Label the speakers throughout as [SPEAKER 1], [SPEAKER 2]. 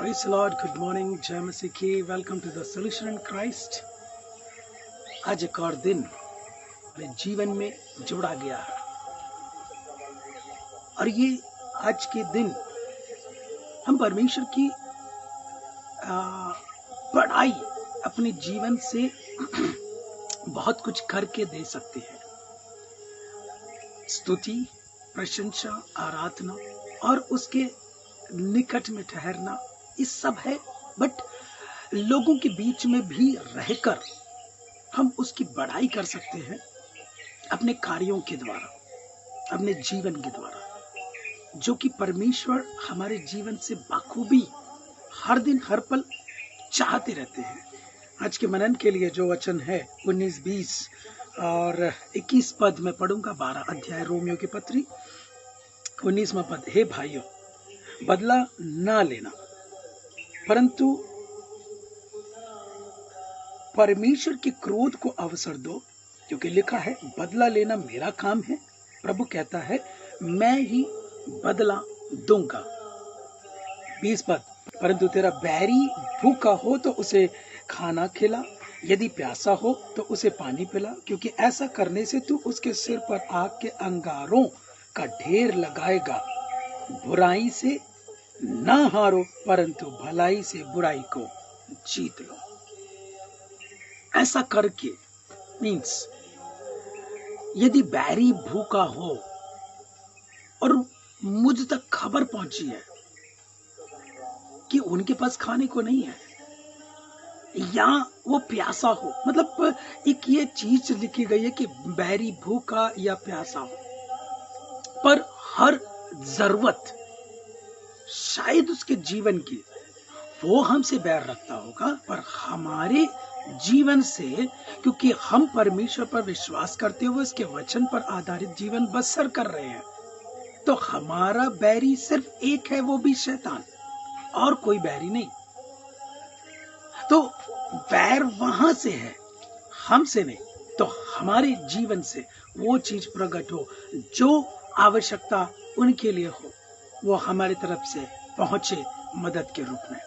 [SPEAKER 1] Praise the Lord, good morning, जय मसीह की। Welcome to the solution in Christ. आज एक और दिन मेरे जीवन में जुड़ा गया है और ये आज के दिन हम परमेश्वर की बड़ाई अपने जीवन से बहुत कुछ करके दे सकते हैं। स्तुति, प्रशंसा, आराधना और उसके निकट में ठहरना, ये सब है। बट लोगों के बीच में भी रहकर हम उसकी बड़ाई कर सकते हैं अपने कार्यों के द्वारा, अपने जीवन के द्वारा, जो कि परमेश्वर हमारे जीवन से बखूबी हर दिन हर पल चाहते रहते हैं। आज के मनन के लिए जो वचन है 19, 20 और 21 पद में पढ़ूंगा। 12 अध्याय रोमियो की पत्री 19वां पद। हे भाइयों, बदला ना लेना, परंतु परमेश्वर के क्रोध को अवसर दो, क्योंकि लिखा है, बदला लेना मेरा काम है, प्रभु कहता है, मैं ही बदला दूंगा। 20 पद। परंतु तेरा बैरी भूखा हो तो उसे खाना खिला, यदि प्यासा हो तो उसे पानी पिला, क्योंकि ऐसा करने से तू उसके सिर पर आग के अंगारों का ढेर लगाएगा। बुराई से ना हारो, परंतु भलाई से बुराई को जीत लो। ऐसा करके मीन्स यदि बैरी भूखा हो और मुझ तक खबर पहुंची है कि उनके पास खाने को नहीं है, या वो प्यासा हो, मतलब एक ये चीज लिखी गई है कि बैरी भूखा या प्यासा हो, पर हर जरूरत शायद उसके जीवन की वो हमसे बैर रखता होगा, पर हमारे जीवन से, क्योंकि हम परमेश्वर पर विश्वास करते हुए उसके वचन पर आधारित जीवन बसर कर रहे हैं, तो हमारा बैरी सिर्फ एक है, वो भी शैतान, और कोई बैरी नहीं। तो बैर वहां से है, हमसे नहीं। तो हमारे जीवन से वो चीज प्रकट हो जो आवश्यकता उनके लिए हो, वो हमारी तरफ से पहुंचे मदद के रूप में।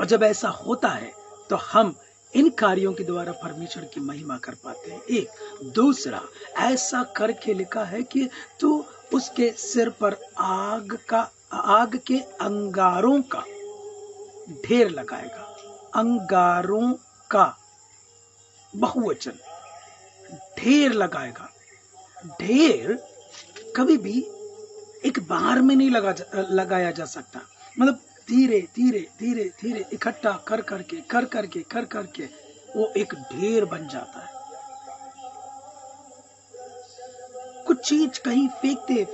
[SPEAKER 1] और जब ऐसा होता है तो हम इन कार्यों के द्वारा परमेश्वर की महिमा कर पाते हैं। एक दूसरा, ऐसा करके लिखा है कि तू उसके सिर पर आग के अंगारों का ढेर लगाएगा। अंगारों का बहुवचन, ढेर लगाएगा। ढेर कभी भी एक बार में नहीं लगाया जा सकता, मतलब धीरे धीरे धीरे धीरे इकट्ठा कर करके वो एक ढेर बन जाता है। कुछ चीज कहीं फेंकते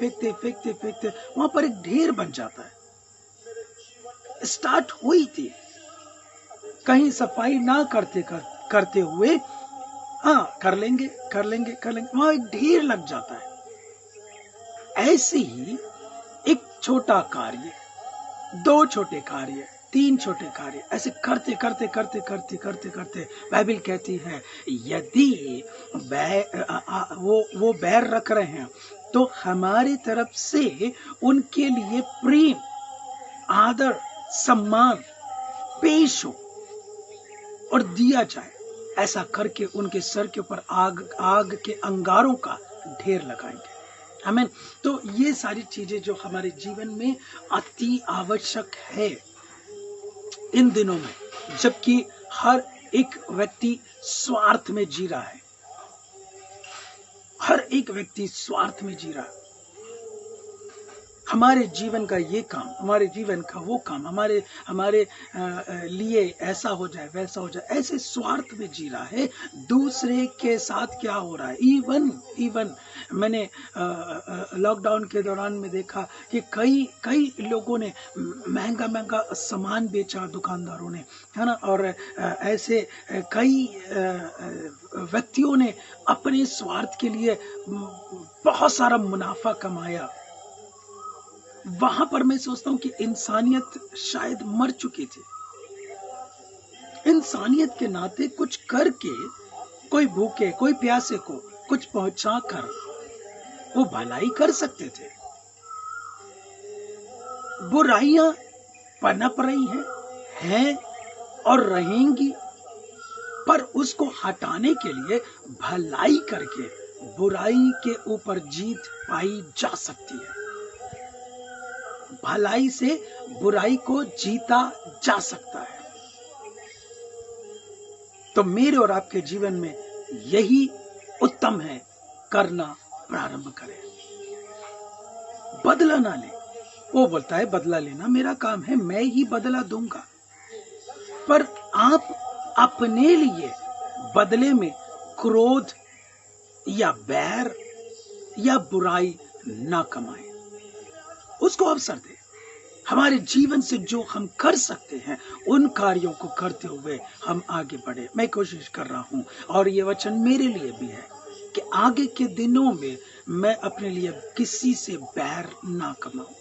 [SPEAKER 1] वहां पर एक ढेर बन जाता है। स्टार्ट हुई थी कहीं सफाई ना करते हुए, हाँ कर लेंगे वहां एक ढेर लग जाता है। ऐसे ही एक छोटा कार्य, 2 छोटे कार्य, 3 छोटे कार्य, ऐसे करते बाइबल कहती है, यदि वो बैर रख रहे हैं तो हमारी तरफ से उनके लिए प्रेम, आदर, सम्मान पेश हो और दिया जाए। ऐसा करके उनके सर के ऊपर आग के अंगारों का ढेर लगाएंगे। आमीन। तो ये सारी चीजें जो हमारे जीवन में अति आवश्यक है इन दिनों में, जबकि हर एक व्यक्ति स्वार्थ में जी रहा है, हर एक व्यक्ति स्वार्थ में जी रहा है। हमारे जीवन का ये काम, हमारे जीवन का वो काम, हमारे लिए ऐसा हो जाए, वैसा हो जाए, ऐसे स्वार्थ में जी रहा है। दूसरे के साथ क्या हो रहा है, इवन मैंने लॉकडाउन के दौरान में देखा कि कई लोगों ने महंगा सामान बेचा, दुकानदारों ने, है ना, और ऐसे कई व्यक्तियों ने अपने स्वार्थ के लिए बहुत सारा मुनाफा कमाया। वहां पर मैं सोचता हूं कि इंसानियत शायद मर चुकी थी। इंसानियत के नाते कुछ करके, कोई भूखे, कोई प्यासे को कुछ पहुंचा कर वो भलाई कर सकते थे। बुराइयां पनप रही हैं और रहेंगी, पर उसको हटाने के लिए भलाई करके बुराई के ऊपर जीत पाई जा सकती है। भलाई से बुराई को जीता जा सकता है। तो मेरे और आपके जीवन में यही उत्तम है, करना प्रारंभ करें। बदला ना ले। वो बोलता है बदला लेना मेरा काम है, मैं ही बदला दूंगा। पर आप अपने लिए बदले में क्रोध या बैर या बुराई ना कमाएं, उसको अवसर दें। हमारे जीवन से जो हम कर सकते हैं उन कार्यों को करते हुए हम आगे बढ़े। मैं कोशिश कर रहा हूं और ये वचन मेरे लिए भी है कि आगे के दिनों में मैं अपने लिए किसी से बैर ना कमाऊं,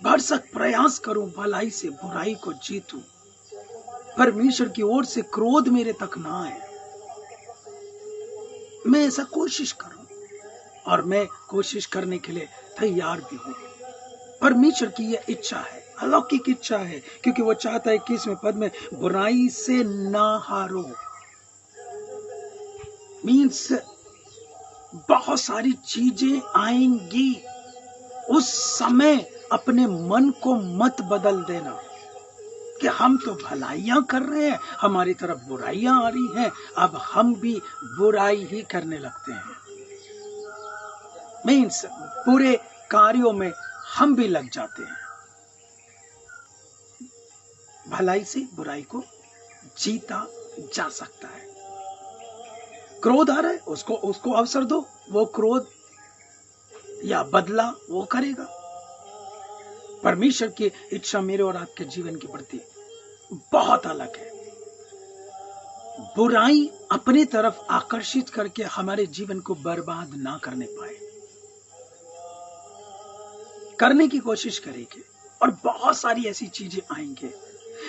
[SPEAKER 1] भरसक प्रयास करूं, भलाई से बुराई को जीतूं, परमेश्वर की ओर से क्रोध मेरे तक ना आए। मैं ऐसा कोशिश करूं और मैं कोशिश करने के लिए तैयार भी हूं। परमेश्वर की यह इच्छा है, अलौकिक इच्छा है, क्योंकि वो चाहता है कि 21वें पद में बुराई से ना हारो। मीन्स बहुत सारी चीजें आएंगी, उस समय अपने मन को मत बदल देना कि हम तो भलाइयां कर रहे हैं, हमारी तरफ बुराइयां आ रही हैं, अब हम भी बुराई ही करने लगते हैं। मीन्स बुरे कार्यों में हम भी लग जाते हैं। भलाई से बुराई को जीता जा सकता है। क्रोध आ रहा है, उसको अवसर दो, वो क्रोध या बदला वो करेगा। परमेश्वर की इच्छा मेरे और आपके जीवन के प्रति बहुत अलग है। बुराई अपनी तरफ आकर्षित करके हमारे जीवन को बर्बाद ना करने पाए, करने की कोशिश करेंगे और बहुत सारी ऐसी चीजें आएंगे।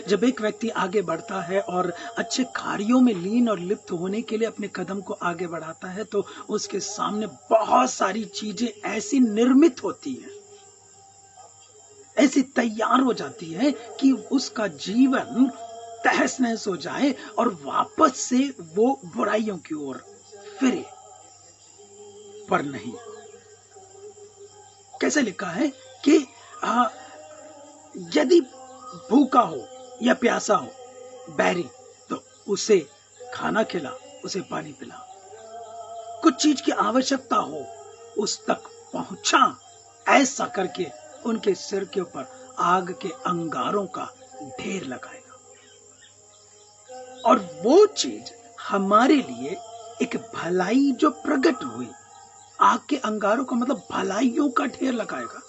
[SPEAKER 1] जब एक व्यक्ति आगे बढ़ता है और अच्छे कार्यों में लीन और लिप्त होने के लिए अपने कदम को आगे बढ़ाता है, तो उसके सामने बहुत सारी चीजें ऐसी निर्मित होती हैं, ऐसी तैयार हो जाती है कि उसका जीवन तहस नहस हो जाए और वापस से वो बुराइयों की ओर फिरे। पर नहीं, कैसे लिखा है कि यदि भूखा हो या प्यासा हो बैरी, तो उसे खाना खिला, उसे पानी पिला। कुछ चीज की आवश्यकता हो उस तक पहुंचा, ऐसा करके उनके सिर के ऊपर आग के अंगारों का ढेर लगाएगा। और वो चीज हमारे लिए एक भलाई जो प्रकट हुई, आग के अंगारों का मतलब भलाइयों का ढेर लगाएगा,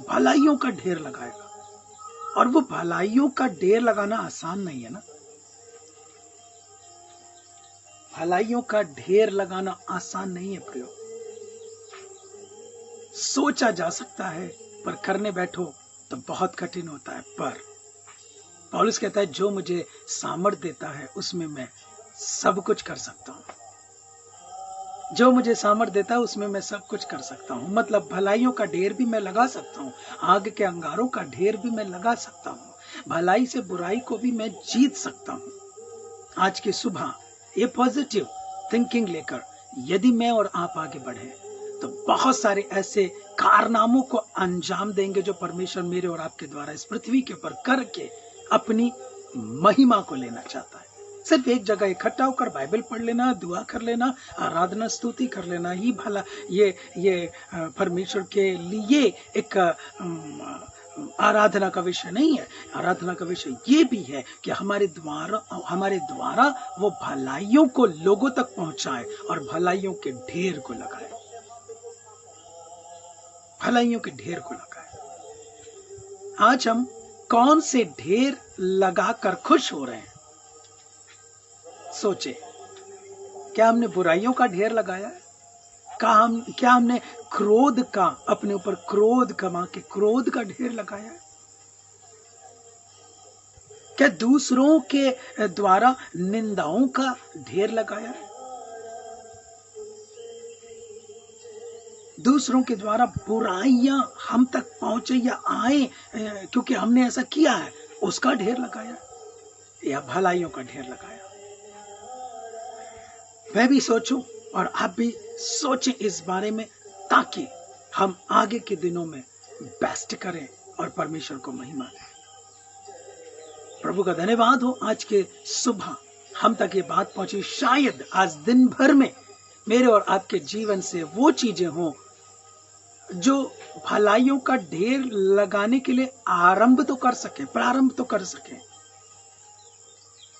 [SPEAKER 1] भलाइयों का ढेर लगाएगा। और वो भलाइयों का ढेर लगाना आसान नहीं है ना। भलाइयों का ढेर लगाना आसान नहीं है प्रियो। सोचा जा सकता है, पर करने बैठो तो बहुत कठिन होता है। पर पौलुस कहता है जो मुझे सामर्थ देता है उसमें मैं सब कुछ कर सकता हूं। जो मुझे सामर्थ देता है उसमें मैं सब कुछ कर सकता हूं। मतलब भलाइयों का ढेर भी मैं लगा सकता हूं, आग के अंगारों का ढेर भी मैं लगा सकता हूं, भलाई से बुराई को भी मैं जीत सकता हूं। आज की सुबह ये पॉजिटिव थिंकिंग लेकर यदि मैं और आप आगे बढ़े तो बहुत सारे ऐसे कारनामों को अंजाम देंगे जो परमेश्वर मेरे और आपके द्वारा इस पृथ्वी के ऊपर करके अपनी महिमा को लेना चाहता है। सिर्फ एक जगह इकट्ठा होकर बाइबल पढ़ लेना, दुआ कर लेना, आराधना स्तुति कर लेना ही भला ये परमेश्वर के लिए एक आराधना का विषय नहीं है। आराधना का विषय ये भी है कि हमारे द्वारा वो भलाइयों को लोगों तक पहुंचाए और भलाइयों के ढेर को लगाए, भलाइयों के ढेर को लगाए। आज हम कौन से ढेर लगाकर खुश हो रहे हैं? सोचे, क्या हमने बुराइयों का ढेर लगाया है? क्या हमने क्रोध का, अपने ऊपर क्रोध कमा के क्रोध का ढेर लगाया है? क्या दूसरों के द्वारा निंदाओं का ढेर लगाया है? दूसरों के द्वारा बुराइयां हम तक पहुंचे या आए क्योंकि हमने ऐसा किया है, उसका ढेर लगाया या भलाइयों का ढेर लगाया। मैं भी सोचूं और आप भी सोचें इस बारे में, ताकि हम आगे के दिनों में बेस्ट करें और परमेश्वर को महिमा दें। प्रभु का धन्यवाद हो, आज के सुबह हम तक ये बात पहुंची। शायद आज दिन भर में मेरे और आपके जीवन से वो चीजें हों जो भलाइयों का ढेर लगाने के लिए प्रारंभ तो कर सके।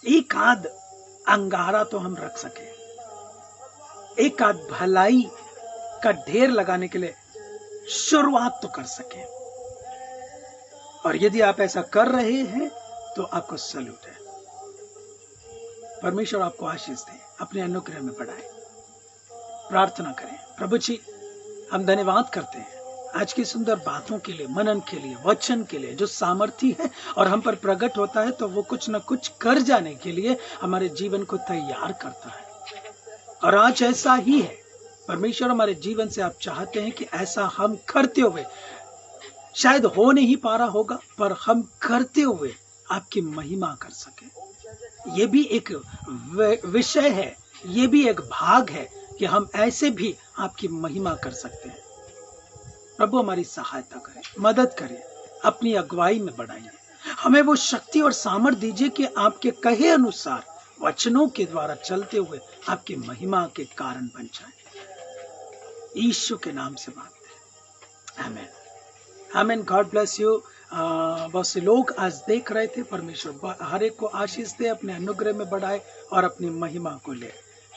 [SPEAKER 1] एक आध अंगारा तो हम रख सके, एक आध भलाई का ढेर लगाने के लिए शुरुआत तो कर सके। और यदि आप ऐसा कर रहे हैं तो आपको सैल्यूट है। परमेश्वर आपको आशीष दे, अपने अनुग्रह में बढ़ाए। प्रार्थना करें। प्रभु जी, हम धन्यवाद करते हैं आज की सुंदर बातों के लिए, मनन के लिए, वचन के लिए, जो सामर्थी है और हम पर प्रकट होता है तो वो कुछ न कुछ कर जाने के लिए हमारे जीवन को तैयार करता है। और आज ऐसा ही है परमेश्वर, हमारे जीवन से आप चाहते हैं कि ऐसा हम करते हुए, शायद हो नहीं पा रहा होगा, पर हम करते हुए आपकी महिमा कर सके। ये भी एक विषय है, ये भी एक भाग है कि हम ऐसे भी आपकी महिमा कर सकते हैं। प्रभु हमारी सहायता करें, मदद करें, अपनी अगुवाई में बढ़ाइए। हमें वो शक्ति और सामर्थ दीजिए कि आपके कहे अनुसार वचनों के द्वारा चलते हुए आपकी महिमा के कारण बन जाए। यीशु के नाम से मांगते हैं, आमीन। आमीन। God bless you. बहुत से लोग आज देख रहे थे। परमेश्वर हर एक को आशीष दे, अपने अनुग्रह में बढ़ाए और अपनी महिमा को ले।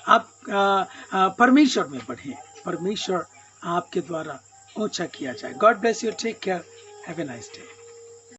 [SPEAKER 1] आप परमेश्वर में बढ़े, परमेश्वर आपके द्वारा ऊंचा किया जाए। God bless you. Take care. Have a nice day.